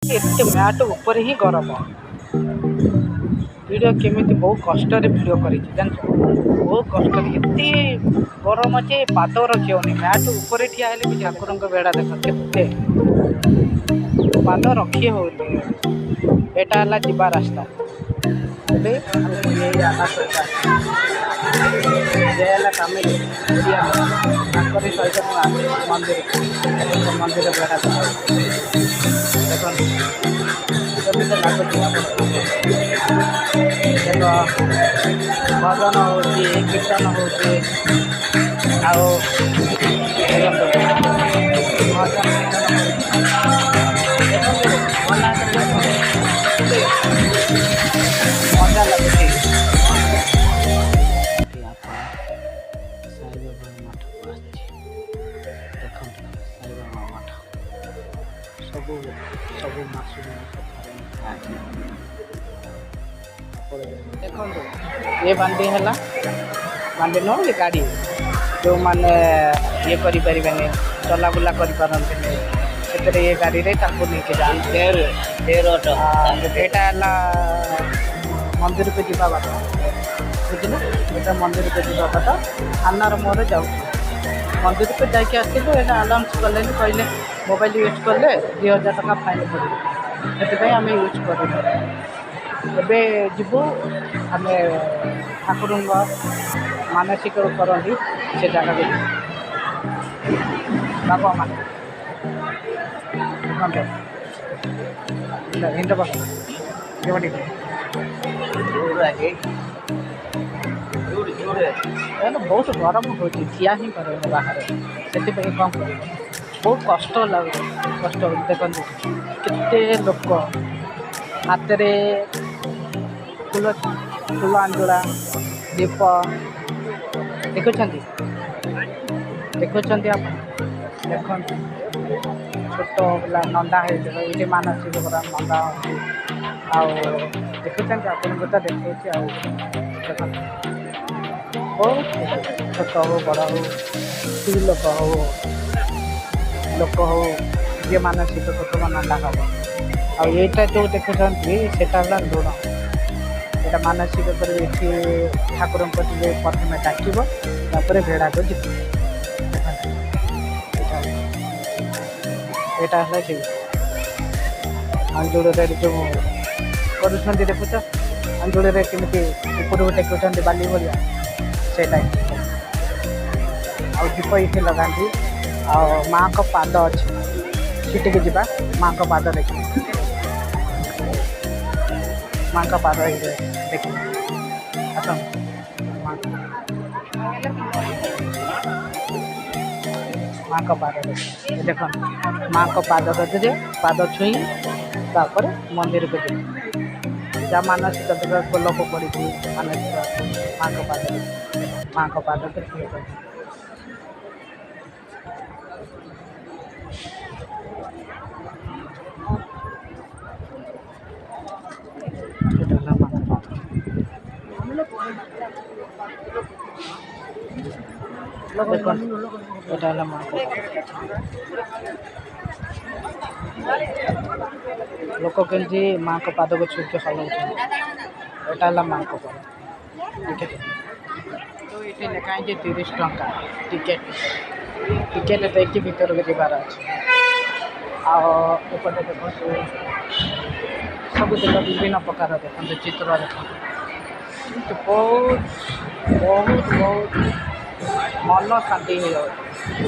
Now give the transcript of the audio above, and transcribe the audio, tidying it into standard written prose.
एते मैट ऊपर ही गरम वीडियो केमिति बहुत कष्ट वीडियो कर बहुत कष्ट एते गरम जे पाद रखियोनी मैट ऊपर ठिया भी ठाकुर बेड़ा देख के पाद रखी होनी एटा है जीवा रास्ता फैमिली सहित मंदिर मंदिर बेड़ा भजन हो कीर्तन हो मजा लगे सब देखो ये बांधी है बांधी नो ये गाड़ी जो मैंने ये करें चला बुला करते ये गाड़ी रे लेके जाए मंदिर को जीवा बात बुझल ये मंदिर को जीवा बात थानार मोर जाऊ मंदिर को जाकि आसलु आलाउंस कले कहले मोबाइल यूज कले 2000 टका फाइन पड़े से आम यूज कर जीवु आम ठाकुर मानसिक करती से जगह बाबा मान हिंद बस बहुत गरम हो ठिया ही कर बाहर से कौन कर बहुत कष्ट लगे कष्ट देखते केते लोक हाथ में फूल फूल आंदोला दीप देखुं देखुं आप देख छोट पिला नंदा ये मानसिक पूरा नंदा देखुं आपको तो देखा बहुत छोट हो बड़ हो स्त्री लोक हो ये मानसिक कुटुंब नंदा हम आईटा जो देखुं सेटा लुण यहाँ मानसिक कर ठाकुर प्रथम डाक भेड़ा को जीत यहाँ है अंजुड़ जो कर देखुच अंजुड़ केमी ऊपर टेकुं बाली भाया से दीप ये लगाती माँ को पाद अच्छी सीटिक जा माँ को पाद देख माँ का पाद देख माँ का पाद देख माँ को पाद दे पाद छुई तापर मंदिर को जी जहाँ मानसिक लोक पड़ी मानसिक माँ को पाद देख लोक के माँ को पाद को छुके हल्ला माँ को पाद ठीक है तो ये लिखा है 30 टंका टिकेट देखिए भीतर के जीवार अच्छे आपटे देखो सब देख विभिन्न प्रकार देखते चित्र देखते बहुत बहुत बहुत मन शांति हो जाए।